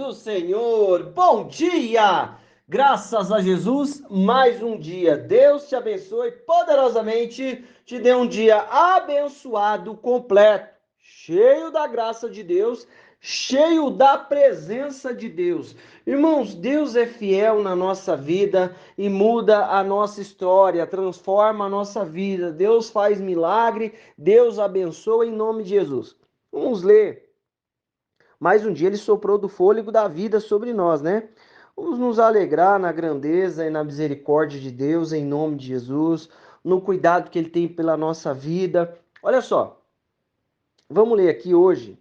do Senhor, bom dia! Graças a Jesus, mais um dia. Deus te abençoe poderosamente, te dê um dia abençoado, completo, cheio da graça de Deus, cheio da presença de Deus. Irmãos, Deus é fiel na nossa vida e muda a nossa história, transforma a nossa vida. Deus faz milagre, Deus abençoa em nome de Jesus. Vamos ler. Mais um dia ele soprou do fôlego da vida sobre nós, né? Vamos nos alegrar na grandeza e na misericórdia de Deus, em nome de Jesus, no cuidado que ele tem pela nossa vida. Olha só, vamos ler aqui hoje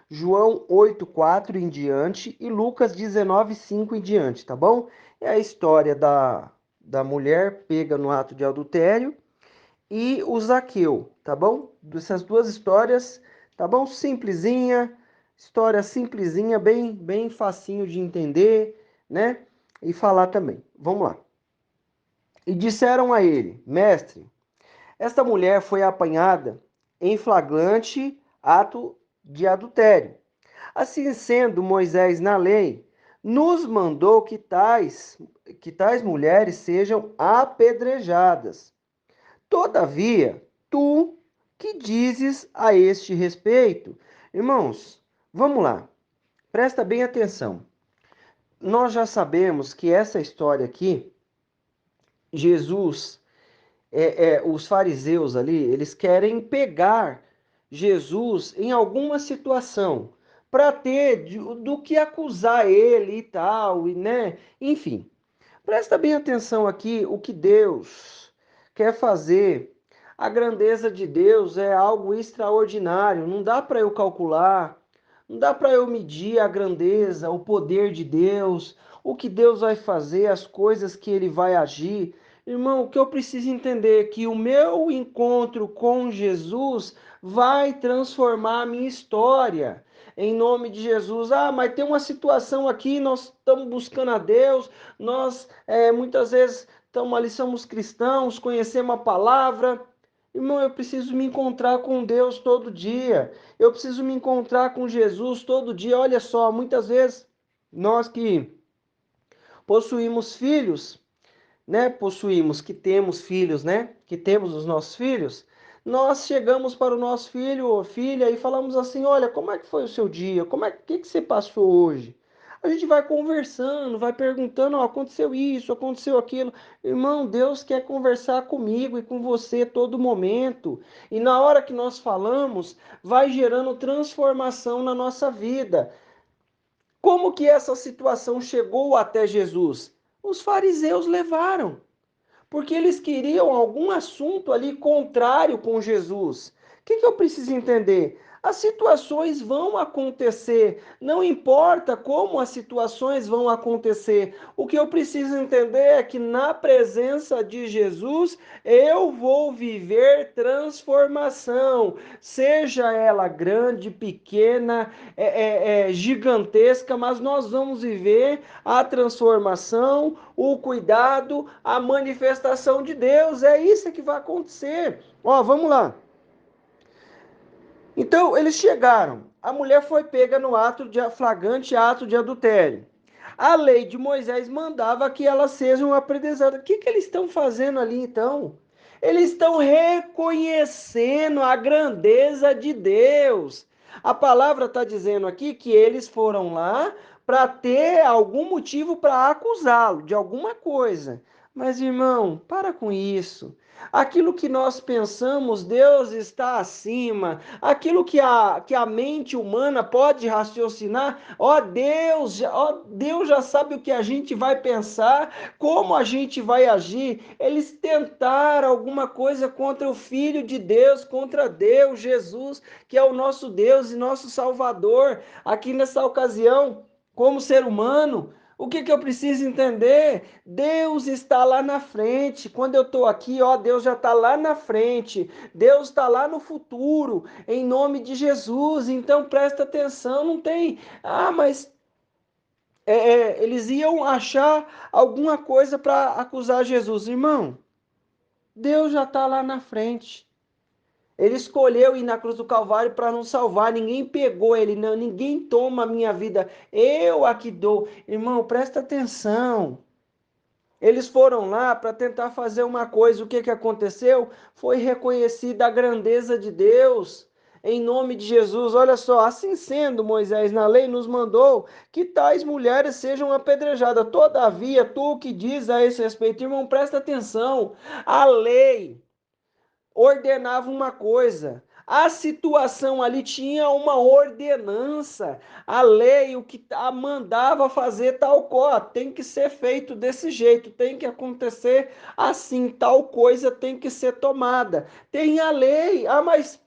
João 8:4 em diante e Lucas 19:5 em diante, tá bom? É a história da mulher pega no ato de adultério e o Zaqueu, tá bom? Essas duas histórias, tá bom? Simplesinha, história simplesinha, bem facinho de entender, né? E falar também. Vamos lá. E disseram a ele: Mestre, esta mulher foi apanhada em flagrante ato de adultério. Assim sendo, Moisés na lei nos mandou que tais mulheres sejam apedrejadas. Todavia, tu que dizes a este respeito? Irmãos, vamos lá, presta bem atenção. Nós já sabemos que essa história aqui, Jesus, os fariseus ali, eles querem pegar Jesus em alguma situação para ter do que acusar ele e tal, e, né? Enfim, presta bem atenção aqui o que Deus quer fazer. A grandeza de Deus é algo extraordinário, não dá para eu calcular, não dá para eu medir a grandeza, o poder de Deus, o que Deus vai fazer, as coisas que ele vai agir. Irmão, o que eu preciso entender é que o meu encontro com Jesus vai transformar a minha história. Em nome de Jesus. Ah, mas tem uma situação aqui, nós estamos buscando a Deus, nós muitas vezes estamos ali, somos cristãos, conhecemos a palavra. Irmão, eu preciso me encontrar com Deus todo dia. Eu preciso me encontrar com Jesus todo dia. Olha só, muitas vezes nós que possuímos filhos, né? Possuímos, que temos filhos, né? Que temos os nossos filhos. Nós chegamos para o nosso filho ou filha e falamos assim: Olha, como é que foi o seu dia? Como é que você passou hoje? A gente vai conversando, vai perguntando: aconteceu isso, aconteceu aquilo. Irmão, Deus quer conversar comigo e com você todo momento. E na hora que nós falamos, vai gerando transformação na nossa vida. Como que essa situação chegou até Jesus? Os fariseus levaram porque eles queriam algum assunto ali contrário com Jesus. O que eu preciso entender? As situações vão acontecer, não importa como as situações vão acontecer. O que eu preciso entender é que na presença de Jesus eu vou viver transformação, seja ela grande, pequena, gigantesca, mas nós vamos viver a transformação, o cuidado, a manifestação de Deus. É isso que vai acontecer. Ó, vamos lá. Então, eles chegaram. A mulher foi pega no ato de flagrante ato de adultério. A lei de Moisés mandava que elas sejam apedrejadas. O que eles estão fazendo ali então? Eles estão reconhecendo a grandeza de Deus. A palavra está dizendo aqui que eles foram lá para ter algum motivo para acusá-lo de alguma coisa. Mas, irmão, para com isso. Aquilo que nós pensamos, Deus está acima. Aquilo que a mente humana pode raciocinar, ó Deus já sabe o que a gente vai pensar, como a gente vai agir. Eles tentaram alguma coisa contra o Filho de Deus, contra Deus, Jesus, que é o nosso Deus e nosso Salvador. Aqui nessa ocasião, como ser humano, o que eu preciso entender? Deus está lá na frente. Quando eu estou aqui, ó, Deus já está lá na frente. Deus está lá no futuro, em nome de Jesus. Então presta atenção, não tem. Ah, mas eles iam achar alguma coisa para acusar Jesus, irmão. Deus já está lá na frente. Ele escolheu ir na cruz do Calvário para nos salvar. Ninguém pegou ele, não. Ninguém toma a minha vida. Eu aqui dou. Irmão, presta atenção. Eles foram lá para tentar fazer uma coisa. O que que aconteceu? Foi reconhecida a grandeza de Deus. Em nome de Jesus, olha só, assim sendo, Moisés na lei nos mandou que tais mulheres sejam apedrejadas. Todavia, tu que diz a esse respeito, irmão, presta atenção. A lei ordenava uma coisa. A situação ali tinha uma ordenança. A lei, o que mandava fazer tal coisa, tem que ser feito desse jeito, tem que acontecer assim, tal coisa tem que ser tomada. Tem a lei. Ah, mas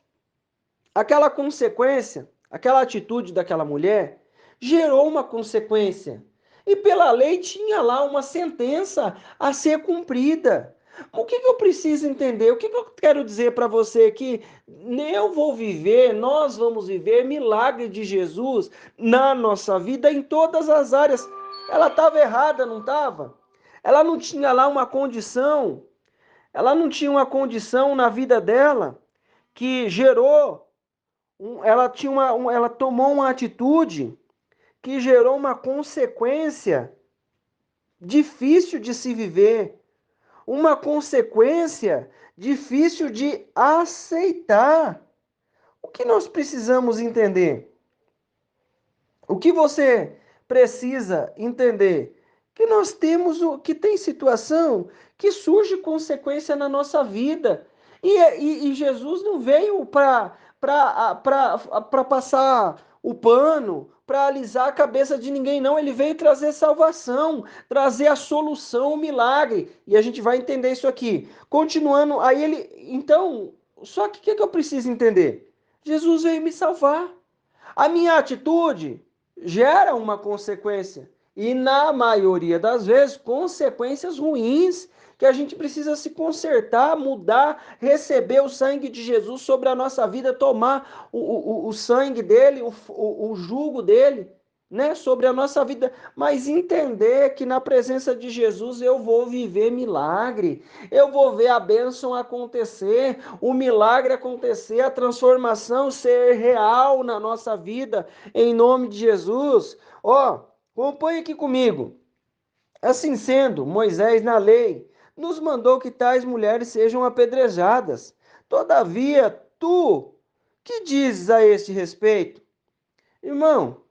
aquela consequência, aquela atitude daquela mulher gerou uma consequência. E pela lei tinha lá uma sentença a ser cumprida. O que eu preciso entender? O que eu quero dizer para você que eu vou viver, nós vamos viver milagre de Jesus na nossa vida em todas as áreas. Ela estava errada, não estava? Ela não tinha lá uma condição, ela não tinha uma condição na vida dela que gerou ela tinha ela tomou uma atitude que gerou uma consequência difícil de se viver, uma consequência difícil de aceitar. O que nós precisamos entender? O que você precisa entender? Que nós temos que tem situação que surge consequência na nossa vida. E Jesus não veio para passar o pano, para alisar a cabeça de ninguém, não. Ele veio trazer salvação, trazer a solução, o milagre. E a gente vai entender isso aqui. Continuando, aí ele. Então, só que o que eu preciso entender? Jesus veio me salvar. A minha atitude gera uma consequência. E na maioria das vezes, consequências ruins que a gente precisa se consertar, mudar, receber o sangue de Jesus sobre a nossa vida, tomar o sangue dele, o jugo dele, né, sobre a nossa vida, mas entender que na presença de Jesus eu vou viver milagre, eu vou ver a bênção acontecer, o milagre acontecer, a transformação ser real na nossa vida, em nome de Jesus. Ó, acompanhe aqui comigo. Assim sendo, Moisés na lei nos mandou que tais mulheres sejam apedrejadas. Todavia, tu, que dizes a este respeito? Irmão,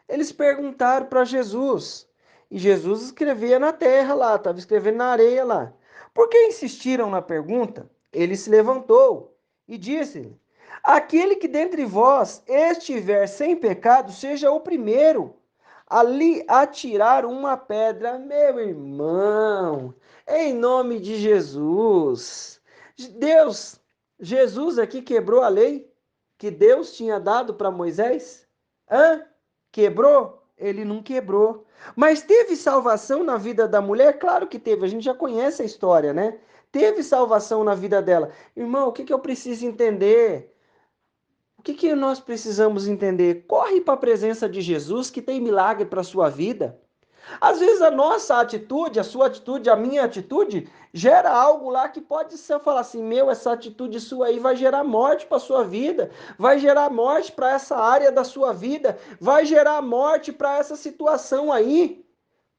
eles perguntaram para Jesus. E Jesus escrevia na terra lá, estava escrevendo na areia lá. Por que insistiram na pergunta? Ele se levantou e disse-lhe: aquele que dentre vós estiver sem pecado, seja o primeiro ali atirar uma pedra, meu irmão, em nome de Jesus. Deus, Jesus aqui quebrou a lei que Deus tinha dado para Moisés? Hã? Quebrou? Ele não quebrou. Mas teve salvação na vida da mulher? Claro que teve, a gente já conhece a história, né? Teve salvação na vida dela. Irmão, o que eu preciso entender? O que nós precisamos entender? Corre para a presença de Jesus que tem milagre para a sua vida. Às vezes a nossa atitude, a sua atitude, a minha atitude, gera algo lá que pode ser falar assim, meu, essa atitude sua aí vai gerar morte para sua vida, vai gerar morte para essa área da sua vida, vai gerar morte para essa situação aí.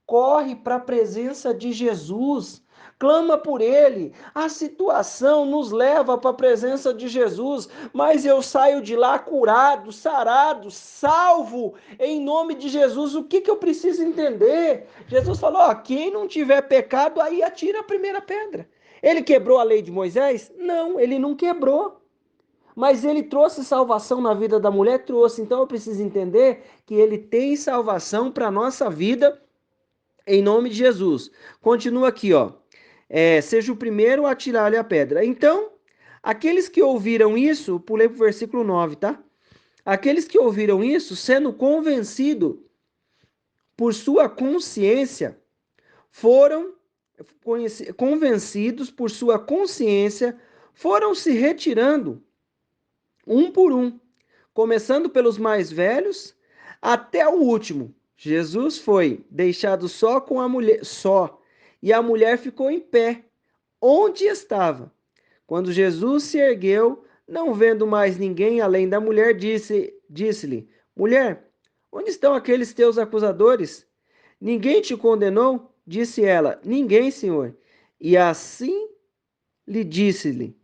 Corre para a presença de Jesus, clama por Ele. A situação nos leva para a presença de Jesus, mas eu saio de lá curado, sarado, salvo, em nome de Jesus. O que eu preciso entender? Jesus falou: ó, quem não tiver pecado, aí atira a primeira pedra. Ele quebrou a lei de Moisés? Não, ele não quebrou. Mas ele trouxe salvação na vida da mulher? Trouxe. Então eu preciso entender que ele tem salvação para a nossa vida em nome de Jesus. Continua aqui, ó. Seja o primeiro a tirar-lhe a pedra. Então, aqueles que ouviram isso, pulei para o versículo 9, tá? Aqueles que ouviram isso, sendo por sua consciência, foram convencidos por sua consciência, foram se retirando, um por um, começando pelos mais velhos até o último. Jesus foi deixado só com a mulher, só, e a mulher ficou em pé, onde estava. Quando Jesus se ergueu, Não vendo mais ninguém além da mulher, disse-lhe: Mulher, onde estão aqueles teus acusadores? Ninguém te condenou? Disse ela: Ninguém, Senhor. E assim lhe disse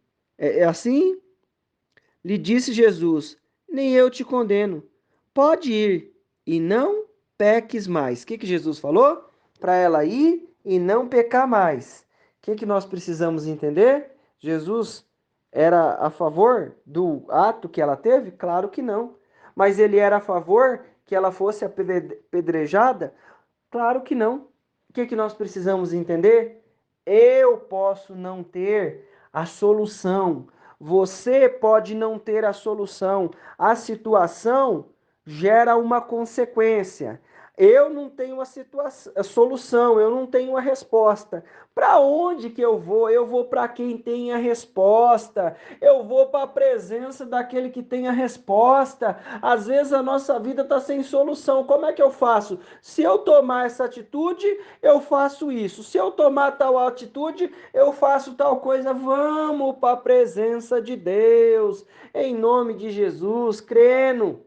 Jesus: Nem eu te condeno. Pode ir e não peques mais. O que Jesus falou? Para ela ir e não pecar mais. O que nós precisamos entender? Jesus era a favor do ato que ela teve? Claro que não. Mas ele era a favor que ela fosse apedrejada? Claro que não. O que nós precisamos entender? Eu posso não ter a solução. Você pode não ter a solução. A situação gera uma consequência. Eu não tenho a solução, eu não tenho a resposta. Para onde que eu vou? Eu vou para quem tem a resposta. Eu vou para a presença daquele que tem a resposta. Às vezes a nossa vida está sem solução. Como é que eu faço? Se eu tomar essa atitude, eu faço isso. Se eu tomar tal atitude, eu faço tal coisa. Vamos para a presença de Deus, em nome de Jesus, crendo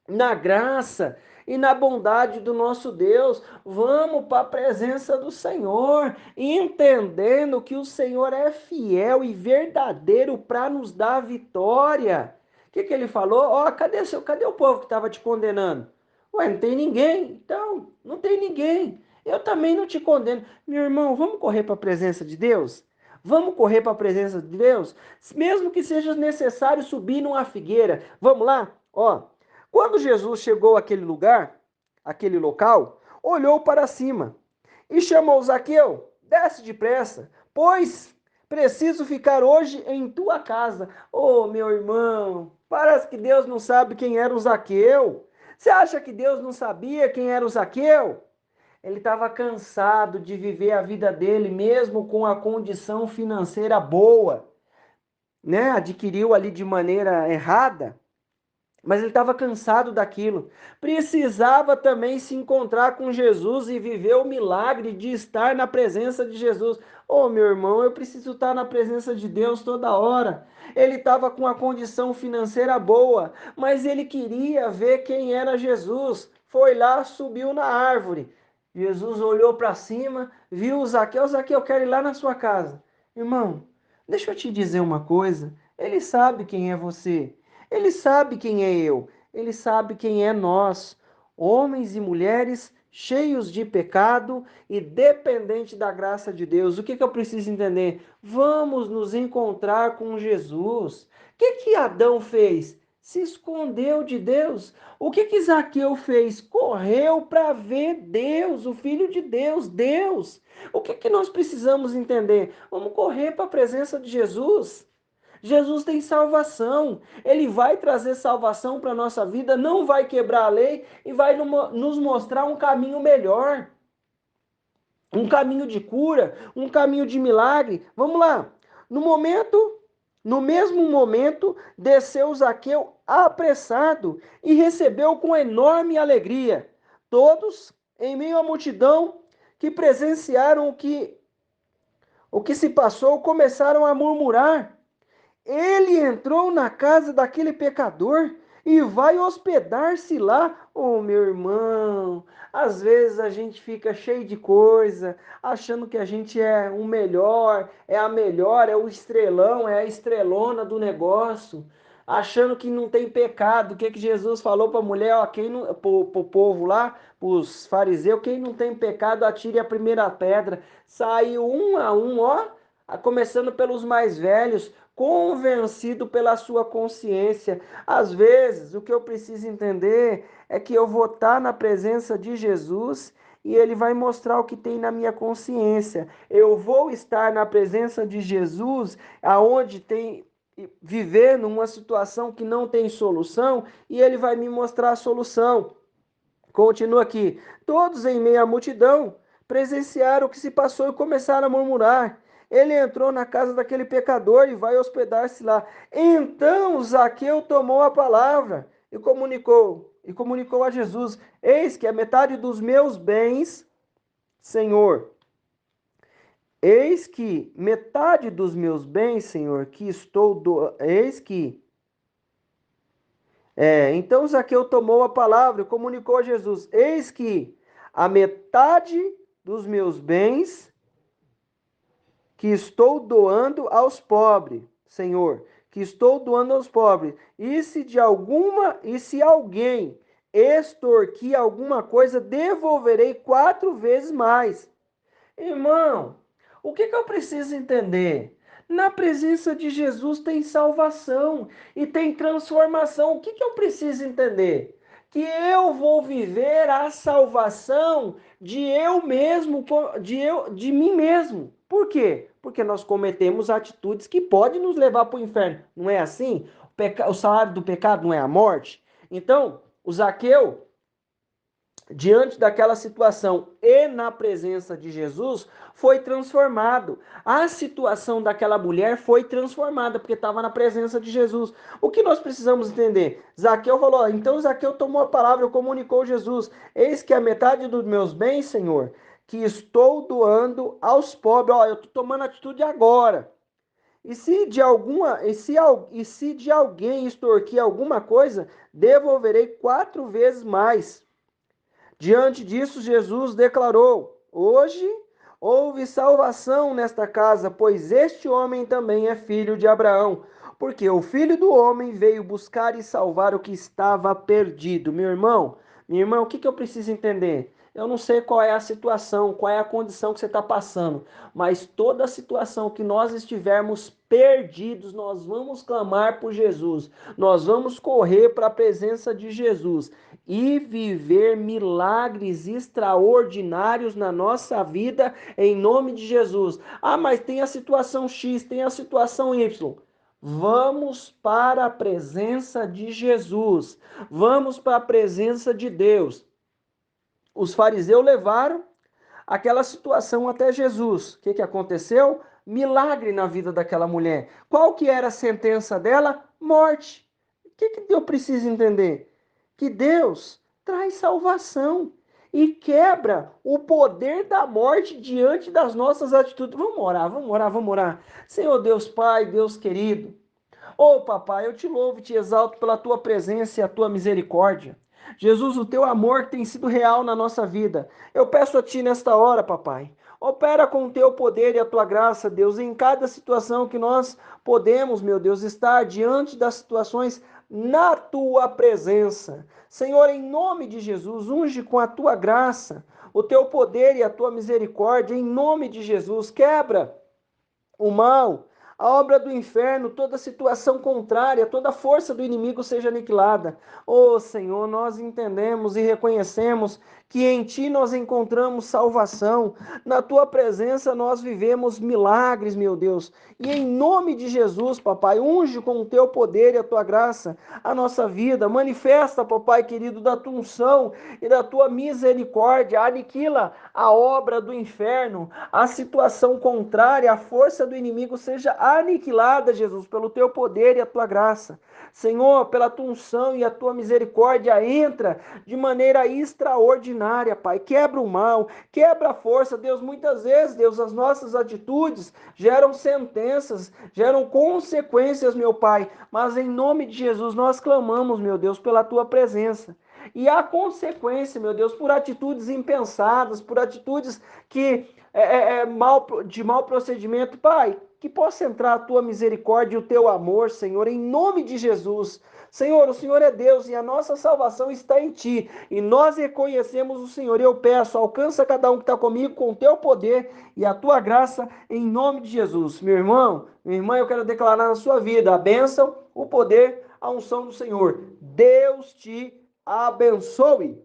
na graça e na bondade do nosso Deus. Vamos para a presença do Senhor, entendendo que o Senhor é fiel e verdadeiro para nos dar vitória. O que ele falou? Ó, cadê o povo que estava te condenando? Ué, não tem ninguém. Então, não tem ninguém. Eu também não te condeno. Meu irmão, vamos correr para a presença de Deus? Vamos correr para a presença de Deus? Mesmo que seja necessário subir numa figueira. Vamos lá? Ó, quando Jesus chegou àquele lugar, aquele local, olhou para cima e chamou Zaqueu: Desce depressa, pois preciso ficar hoje em tua casa. Oh, meu irmão, parece que Deus não sabe quem era o Zaqueu. Você acha que Deus não sabia quem era o Zaqueu? Ele estava cansado de viver a vida dele, mesmo com a condição financeira boa, né? Adquiriu ali de maneira errada. Mas ele estava cansado daquilo. Precisava também se encontrar com Jesus e viver o milagre de estar na presença de Jesus. Oh, meu irmão, eu preciso estar na presença de Deus toda hora. Ele estava com a condição financeira boa, mas ele queria ver quem era Jesus. Foi lá, subiu na árvore. Jesus olhou para cima, viu o Zaqueu. Zaqueu, eu quero ir lá na sua casa. Irmão, deixa eu te dizer uma coisa. Ele sabe quem é você. Ele sabe quem é eu, ele sabe quem é nós, homens e mulheres cheios de pecado e dependentes da graça de Deus. O que eu preciso entender? Vamos nos encontrar com Jesus. O que Adão fez? Se escondeu de Deus. O que Zaqueu fez? Correu para ver Deus, o Filho de Deus, Deus. O que nós precisamos entender? Vamos correr para a presença de Jesus. Jesus tem salvação, ele vai trazer salvação para a nossa vida, não vai quebrar a lei e vai nos mostrar um caminho melhor, um caminho de cura, um caminho de milagre. Vamos lá. No mesmo momento, desceu Zaqueu apressado e recebeu com enorme alegria. Todos, em meio à multidão que presenciaram o que se passou, começaram a murmurar. Ele entrou na casa daquele pecador e vai hospedar-se lá. Oh, meu irmão, às vezes a gente fica cheio de coisa, achando que a gente é o melhor, é a melhor, é o estrelão, é a estrelona do negócio, achando que não tem pecado. O que Jesus falou para a mulher, ó, quem não, pro povo lá, para os fariseus, quem não tem pecado, atire a primeira pedra. Saiu um a um, ó, começando pelos mais velhos, convencido pela sua consciência. Às vezes, o que eu preciso entender é que eu vou estar na presença de Jesus e ele vai mostrar o que tem na minha consciência. Eu vou estar na presença de Jesus, aonde tem vivendo uma situação que não tem solução, e ele vai me mostrar a solução. Continua aqui. Todos em meio à multidão presenciaram o que se passou e começaram a murmurar. Ele entrou na casa daquele pecador e vai hospedar-se lá. Então Zaqueu tomou a palavra e comunicou a Jesus: Eis que a metade dos meus bens, Senhor, Eis que metade dos meus bens, Senhor, que estou do... Eis que... então Zaqueu tomou a palavra e comunicou a Jesus: eis que a metade dos meus bens que estou doando aos pobres, Senhor, que estou doando aos pobres. E se alguém extorquir alguma coisa, devolverei 4 vezes mais. Irmão, o que eu preciso entender? Na presença de Jesus tem salvação e tem transformação. O que eu preciso entender? Que eu vou viver a salvação de eu mesmo, de mim mesmo. Por quê? Porque nós cometemos atitudes que podem nos levar para o inferno. Não é assim? O salário do pecado não é a morte? Então, o Zaqueu, diante daquela situação e na presença de Jesus, foi transformado. A situação daquela mulher foi transformada, porque estava na presença de Jesus. O que nós precisamos entender? Zaqueu falou, então Zaqueu tomou a palavra e comunicou a Jesus: eis que a metade dos meus bens, Senhor, que estou doando aos pobres. Ó, eu estou tomando atitude agora. E se de alguém extorquir alguma coisa, devolverei 4 vezes mais. Diante disso, Jesus declarou: hoje houve salvação nesta casa, pois este homem também é filho de Abraão. Porque o filho do homem veio buscar e salvar o que estava perdido. Meu irmão, minha irmã, o que eu preciso entender? Eu não sei qual é a situação, qual é a condição que você está passando, mas toda a situação que nós estivermos perdidos, nós vamos clamar por Jesus, nós vamos correr para a presença de Jesus e viver milagres extraordinários na nossa vida, em nome de Jesus. Ah, mas tem a situação X, tem a situação Y. Vamos para a presença de Jesus, vamos para a presença de Deus. Os fariseus levaram aquela situação até Jesus. O que aconteceu? Milagre na vida daquela mulher. Qual que era a sentença dela? Morte. O que eu preciso entender? Que Deus traz salvação e quebra o poder da morte diante das nossas atitudes. Vamos orar, vamos orar, vamos orar. Senhor Deus Pai, Deus querido, ô papai, eu te louvo e te exalto pela tua presença e a tua misericórdia. Jesus, o teu amor tem sido real na nossa vida. Eu peço a ti nesta hora, papai. Opera com o teu poder e a tua graça, Deus, em cada situação que nós podemos, meu Deus, estar diante das situações na tua presença. Senhor, em nome de Jesus, unge com a tua graça, o teu poder e a tua misericórdia, em nome de Jesus, quebra o mal, a obra do inferno, toda situação contrária, toda força do inimigo seja aniquilada. Oh Senhor, nós entendemos e reconhecemos que em Ti nós encontramos salvação, na Tua presença nós vivemos milagres, meu Deus. E em nome de Jesus, papai, unge com o Teu poder e a Tua graça a nossa vida, manifesta, papai querido, da Tua unção e da Tua misericórdia, aniquila a obra do inferno, a situação contrária, a força do inimigo seja aniquilada, Jesus, pelo Teu poder e a Tua graça. Senhor, pela Tua unção e a Tua misericórdia, entra de maneira extraordinária, Pai. Quebra o mal, quebra a força. Deus, muitas vezes, Deus, as nossas atitudes geram sentenças, geram consequências, meu Pai. Mas em nome de Jesus, nós clamamos, meu Deus, pela Tua presença. E a consequência, meu Deus, por atitudes impensadas, por atitudes que de mau procedimento, Pai, que possa entrar a Tua misericórdia e o Teu amor, Senhor, em nome de Jesus. Senhor, o Senhor é Deus e a nossa salvação está em Ti. E nós reconhecemos o Senhor. Eu peço, alcança cada um que está comigo com o Teu poder e a Tua graça, em nome de Jesus. Meu irmão, minha irmã, eu quero declarar na sua vida a bênção, o poder, a unção do Senhor. Deus te abençoe.